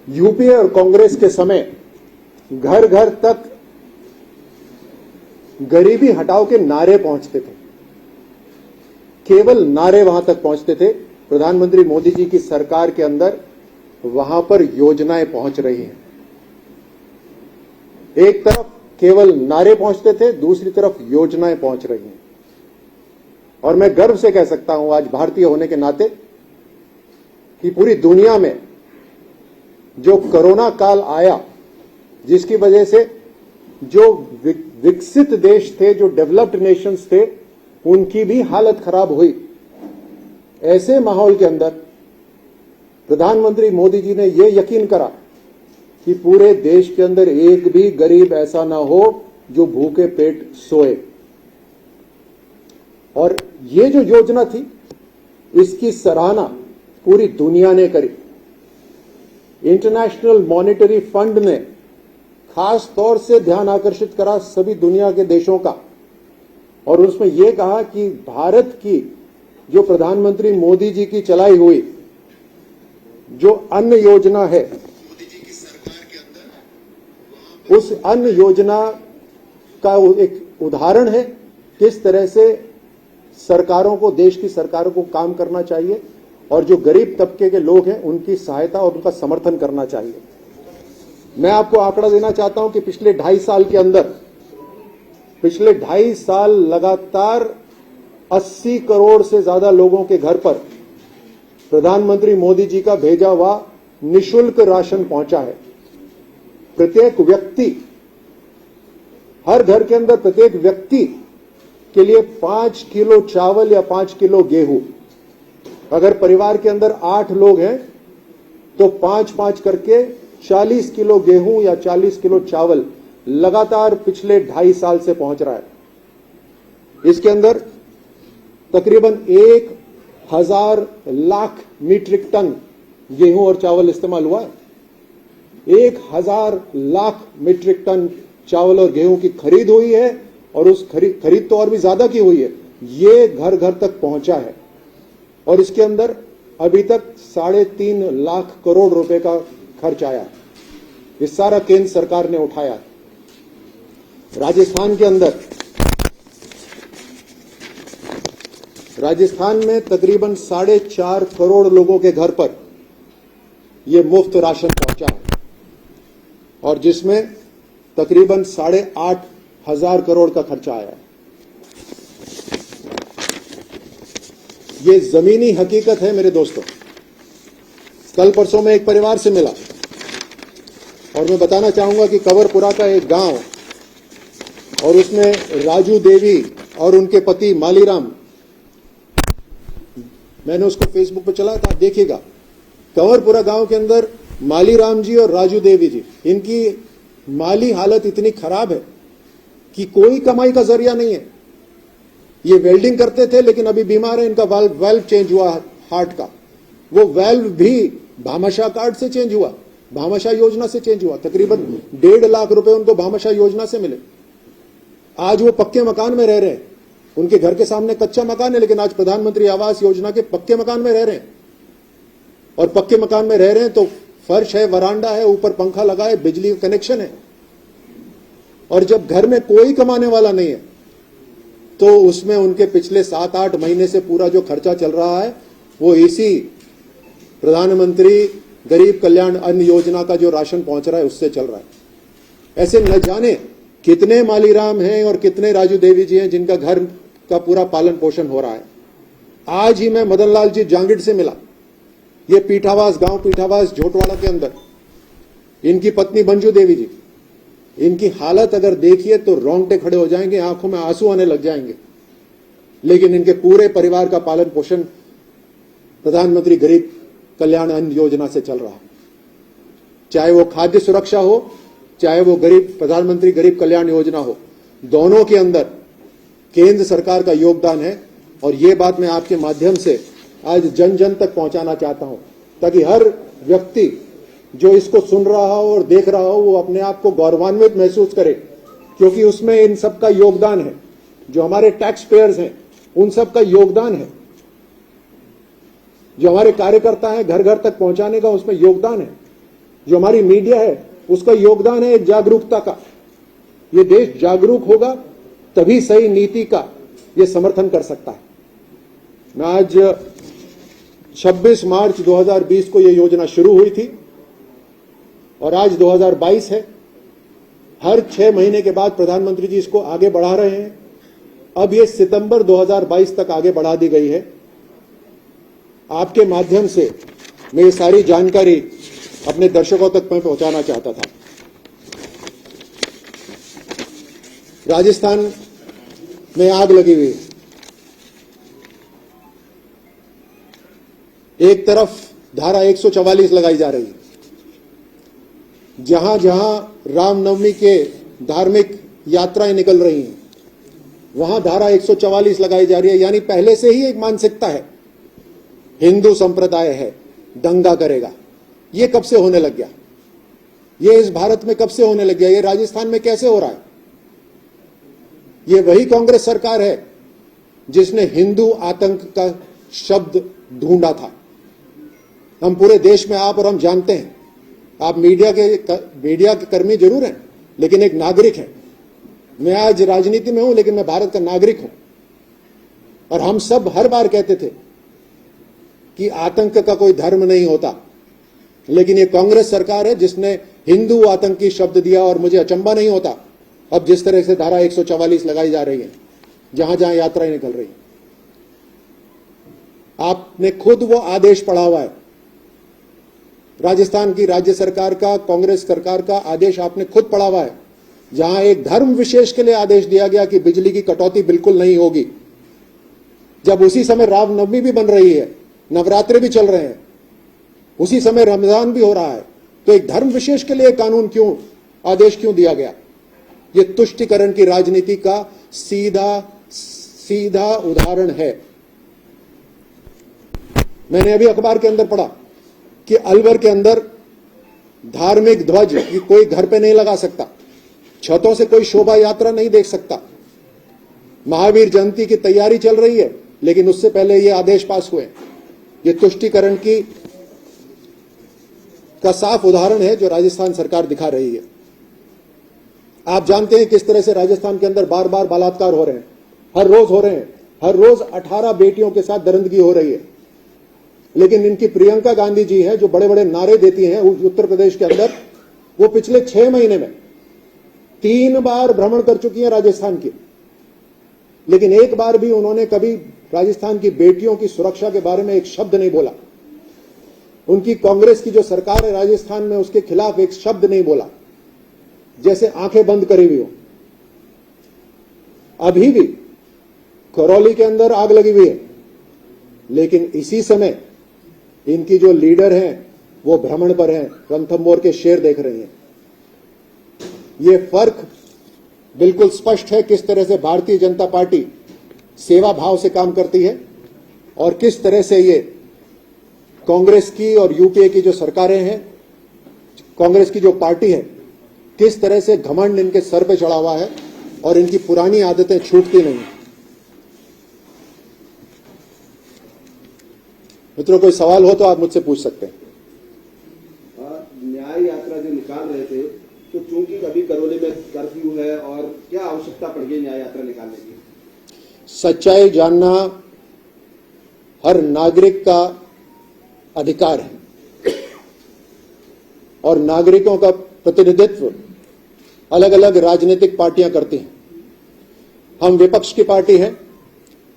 UPA और कांग्रेस के समय घर घर तक गरीबी हटाओ के नारे पहुंचते थे, केवल नारे वहां तक पहुंचते थे। प्रधानमंत्री मोदी जी की सरकार के अंदर वहां पर योजनाएं पहुंच रही हैं। एक तरफ केवल नारे पहुंचते थे, दूसरी तरफ योजनाएं पहुंच रही हैं। और मैं गर्व से कह सकता हूं आज भारतीय होने के नाते कि पूरी दुनिया में जो कोरोना काल आया, जिसकी वजह से जो विकसित देश थे, जो डेवलप्ड नेशंस थे, उनकी भी हालत खराब हुई। ऐसे माहौल के अंदर प्रधानमंत्री मोदी जी ने यह यकीन करा कि पूरे देश के अंदर एक भी गरीब ऐसा ना हो जो भूखे पेट सोए। और ये जो योजना थी, इसकी सराहना पूरी दुनिया ने करी। इंटरनेशनल मॉनेटरी फंड ने खास तौर से ध्यान आकर्षित करा सभी दुनिया के देशों का, और उसमें यह कहा कि भारत की जो प्रधानमंत्री मोदी जी की चलाई हुई जो अन्न योजना है, मोदी जी की सरकार के अंदर उस अन्न योजना का एक उदाहरण है किस तरह से सरकारों को, देश की सरकारों को काम करना चाहिए और जो गरीब तबके के लोग हैं उनकी सहायता और उनका समर्थन करना चाहिए। मैं आपको आंकड़ा देना चाहता हूं कि पिछले 2.5 साल के अंदर, पिछले 2.5 साल लगातार 80 करोड़ से ज्यादा लोगों के घर पर प्रधानमंत्री मोदी जी का भेजा हुआ निःशुल्क राशन पहुंचा है। प्रत्येक व्यक्ति, हर घर के अंदर प्रत्येक व्यक्ति के लिए 5 किलो चावल या 5 किलो गेहूं, अगर परिवार के अंदर 8 लोग हैं तो 5-5 करके 40 किलो गेहूं या 40 किलो चावल लगातार पिछले 2.5 साल से पहुंच रहा है। इसके अंदर तकरीबन 1,000 लाख मीट्रिक टन गेहूं और चावल इस्तेमाल हुआ है। 1,000 लाख मीट्रिक टन चावल और गेहूं की खरीद हुई है, और उस खरीद तो और भी ज्यादा की हुई है। ये घर घर तक पहुंचा है, और इसके अंदर अभी तक 3.5 लाख करोड़ रुपए का खर्च आया। ये सारा केंद्र सरकार ने उठाया। राजस्थान के अंदर, राजस्थान में तकरीबन 4.5 करोड़ लोगों के घर पर यह मुफ्त राशन पहुंचा है, और जिसमें तकरीबन 8,500 करोड़ का खर्चा आया है। ये जमीनी हकीकत है मेरे दोस्तों। कल परसों में एक परिवार से मिला और मैं बताना चाहूंगा कि कंवरपुरा का एक गांव, और उसमें राजू देवी और उनके पति मालीराम, मैंने उसको फेसबुक पर चलाया था, आप देखिएगा। कंवरपुरा गांव के अंदर मालीराम जी और राजू देवी जी, इनकी माली हालत इतनी खराब है कि कोई कमाई का जरिया नहीं है। ये वेल्डिंग करते थे लेकिन अभी बीमार है, इनका वाल्व चेंज हुआ हार्ट का, वो वाल्व भी भामाशाह कार्ड से चेंज हुआ, भामाशाह योजना से चेंज हुआ। तकरीबन 1.5 लाख रुपए उनको भामाशाह योजना से मिले। आज वो पक्के मकान में रह रहे हैं। उनके घर के सामने कच्चा मकान है, लेकिन आज प्रधानमंत्री आवास योजना के पक्के मकान में रह रहे हैं। और पक्के मकान में रह रहे हैं तो फर्श है, वरांडा है, ऊपर पंखा लगा है, बिजली का कनेक्शन है। और जब घर में कोई कमाने वाला नहीं है तो उसमें उनके पिछले 7-8 महीने से पूरा जो खर्चा चल रहा है वो इसी प्रधानमंत्री गरीब कल्याण अन्न योजना का जो राशन पहुंच रहा है उससे चल रहा है। ऐसे न जाने कितने मालीराम हैं और कितने राजू देवी जी हैं जिनका घर का पूरा पालन पोषण हो रहा है। आज ही मैं मदन लाल जी जांगिड़ से मिला, ये पीठावास गांव, पीठावास झोटवाड़ा के अंदर, इनकी पत्नी मंजू देवी जी, इनकी हालत अगर देखिए तो रोंगटे खड़े हो जाएंगे, आंखों में आंसू आने लग जाएंगे। लेकिन इनके पूरे परिवार का पालन पोषण प्रधानमंत्री गरीब कल्याण अन्न योजना से चल रहा है। चाहे वो खाद्य सुरक्षा हो, चाहे वो प्रधानमंत्री गरीब कल्याण योजना हो, दोनों के अंदर केंद्र सरकार का योगदान है। और ये बात मैं आपके माध्यम से आज जन जन तक पहुंचाना चाहता हूं, ताकि हर व्यक्ति जो इसको सुन रहा हो और देख रहा हो वो अपने आप को गौरवान्वित महसूस करे, क्योंकि उसमें इन सब का योगदान है। जो हमारे टैक्स पेयर्स हैं उन सब का योगदान है, जो हमारे कार्यकर्ता हैं घर घर तक पहुंचाने का उसमें योगदान है। जो हमारी मीडिया है, उसका योगदान है एक जागरूकता का। ये देश जागरूक होगा तभी सही नीति का ये समर्थन कर सकता है। मैं आज 26 मार्च 2020 को ये योजना शुरू हुई थी और आज 2022 है। हर 6 महीने के बाद प्रधानमंत्री जी इसको आगे बढ़ा रहे हैं। अब ये सितंबर 2022 तक आगे बढ़ा दी गई है। आपके माध्यम से मैं ये सारी जानकारी अपने दर्शकों तक मैं पहुंचाना चाहता था। राजस्थान में आग लगी हुई है। एक तरफ धारा 144 लगाई जा रही है। जहां जहां रामनवमी के धार्मिक यात्राएं निकल रही हैं, वहां धारा 144 लगाई जा रही है। यानी पहले से ही एक मानसिकता है, हिंदू संप्रदाय है, दंगा करेगा। ये कब से होने लग गया? ये इस भारत में कब से होने लग गया? ये राजस्थान में कैसे हो रहा है? ये वही कांग्रेस सरकार है जिसने हिंदू आतंक का शब्द ढूंढा था। हम पूरे देश में आप और हम जानते हैं। आप मीडिया के कर्मी जरूर हैं, लेकिन एक नागरिक हैं। मैं आज राजनीति में हूं, लेकिन मैं भारत का नागरिक हूं। और हम सब हर बार कहते थे कि आतंक का कोई धर्म नहीं होता, लेकिन ये कांग्रेस सरकार है जिसने हिंदू आतंकी शब्द दिया। और मुझे अचंभा नहीं होता अब जिस तरह से धारा 144 लगाई जा रही है, जहां जहां यात्राएं निकल रही हैं। आपने खुद वो आदेश पढ़ा हुआ है, राजस्थान की राज्य सरकार का, कांग्रेस सरकार का आदेश आपने खुद पढ़ा हुआ है, जहां एक धर्म विशेष के लिए आदेश दिया गया कि बिजली की कटौती बिल्कुल नहीं होगी। जब उसी समय रामनवमी भी बन रही है, नवरात्रे भी चल रहे हैं, उसी समय रमजान भी हो रहा है, तो एक धर्म विशेष के लिए कानून क्यों, आदेश क्यों दिया गया? ये तुष्टीकरण की राजनीति का सीधा उदाहरण है। मैंने अभी अखबार के अंदर पढ़ा कि अलवर के अंदर धार्मिक ध्वज कोई घर पे नहीं लगा सकता, छतों से कोई शोभा यात्रा नहीं देख सकता। महावीर जयंती की तैयारी चल रही है, लेकिन उससे पहले ये आदेश पास हुए। ये तुष्टीकरण का साफ उदाहरण है जो राजस्थान सरकार दिखा रही है। आप जानते हैं किस तरह से राजस्थान के अंदर बार बार बलात्कार हो रहे हैं, हर रोज हो रहे हैं। हर रोज 18 बेटियों के साथ दरिंदगी हो रही है। लेकिन इनकी प्रियंका गांधी जी हैं जो बड़े बड़े नारे देती हैं उत्तर प्रदेश के अंदर, वो पिछले 6 महीने में 3 बार भ्रमण कर चुकी हैं राजस्थान की, लेकिन एक बार भी उन्होंने कभी राजस्थान की बेटियों की सुरक्षा के बारे में एक शब्द नहीं बोला। उनकी कांग्रेस की जो सरकार है राजस्थान में, उसके खिलाफ एक शब्द नहीं बोला, जैसे आंखें बंद करी हुई हो। अभी भी करौली के अंदर आग लगी हुई है, लेकिन इसी समय इनकी जो लीडर हैं वो भ्रमण पर हैं, रणथंभौर के शेर देख रही हैं। ये फर्क बिल्कुल स्पष्ट है किस तरह से भारतीय जनता पार्टी सेवा भाव से काम करती है और किस तरह से ये कांग्रेस की और यूपीए की जो सरकारें हैं, कांग्रेस की जो पार्टी है, किस तरह से घमंड इनके सर पे चढ़ा हुआ है और इनकी पुरानी आदतें छूटती नहीं। मित्रों, कोई सवाल हो तो आप मुझसे पूछ सकते हैं। न्याय यात्रा जो निकाल रहे थे, तो चूंकि अभी करौली में कर्फ्यू है, और क्या आवश्यकता पड़ गई न्याय यात्रा निकालने की? सच्चाई जानना हर नागरिक का अधिकार है और नागरिकों का प्रतिनिधित्व अलग अलग राजनीतिक पार्टियां करती हैं। हम विपक्ष की पार्टी हैं,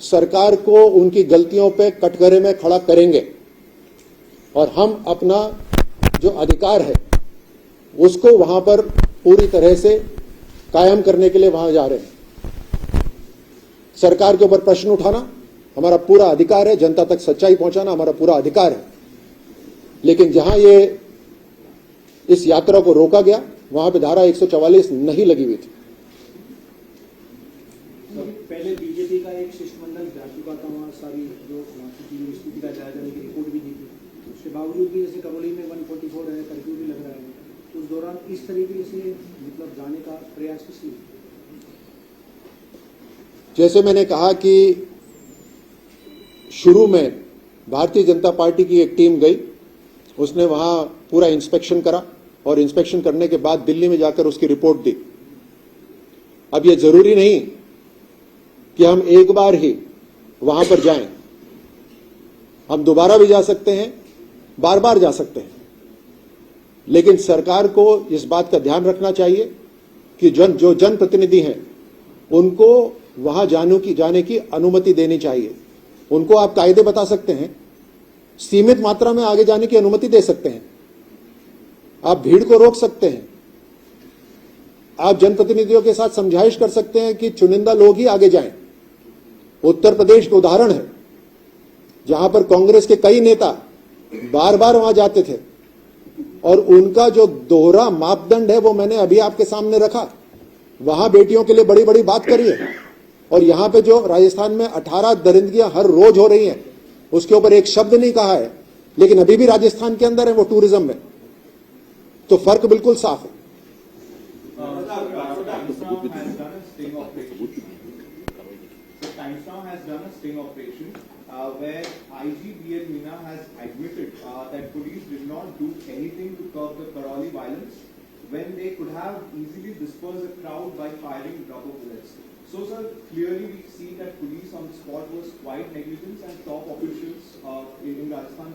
सरकार को उनकी गलतियों पे कटघरे में खड़ा करेंगे और हम अपना जो अधिकार है उसको वहां पर पूरी तरह से कायम करने के लिए वहां जा रहे हैं। सरकार के ऊपर प्रश्न उठाना हमारा पूरा अधिकार है, जनता तक सच्चाई पहुंचाना हमारा पूरा अधिकार है, लेकिन जहां ये इस यात्रा को रोका गया वहां पे धारा 144 नहीं लगी हुई थी। पहले बीजेपी का एक शिष्टमंडल जा चुका था वहाँ, सारी जो स्थिति का जायजा लेने की रिपोर्ट भी दी थी। उसके बावजूद भी जैसे करौली में 144 है, कर्फ्यू भी लग रहा है, तो उस दौरान इस तरीके से मतलब जाने का प्रयास किस लिए? जैसे मैंने कहा कि शुरू में भारतीय जनता पार्टी की एक टीम गई, उसने वहां पूरा इंस्पेक्शन करा, और इंस्पेक्शन करने के बाद दिल्ली में जाकर उसकी रिपोर्ट दी। अब यह जरूरी नहीं कि हम एक बार ही वहां पर जाएं, हम दोबारा भी जा सकते हैं, बार बार जा सकते हैं, लेकिन सरकार को इस बात का ध्यान रखना चाहिए कि जो जनप्रतिनिधि हैं उनको वहां जाने की अनुमति देनी चाहिए। उनको आप कायदे बता सकते हैं, सीमित मात्रा में आगे जाने की अनुमति दे सकते हैं, आप भीड़ को रोक सकते हैं, आप जनप्रतिनिधियों के साथ समझाइश कर सकते हैं कि चुनिंदा लोग ही आगे जाएं। उत्तर प्रदेश का उदाहरण है जहां पर कांग्रेस के कई नेता बार बार वहां जाते थे और उनका जो दोहरा मापदंड है वो मैंने अभी आपके सामने रखा। वहां बेटियों के लिए बड़ी बड़ी बात करी है और यहां पे जो राजस्थान में 18 दरिंदगियां हर रोज हो रही हैं उसके ऊपर एक शब्द नहीं कहा है, लेकिन अभी भी राजस्थान के अंदर है वो टूरिज्म में। तो फर्क बिल्कुल साफ है। Timestam has done a sting operation where IG BL Meena has admitted that police did not do anything to curb the Karoli violence when they could have easily dispersed the crowd by firing rubber bullets. So, sir, clearly we see that police on the spot was quite negligent and top officials in Rajasthan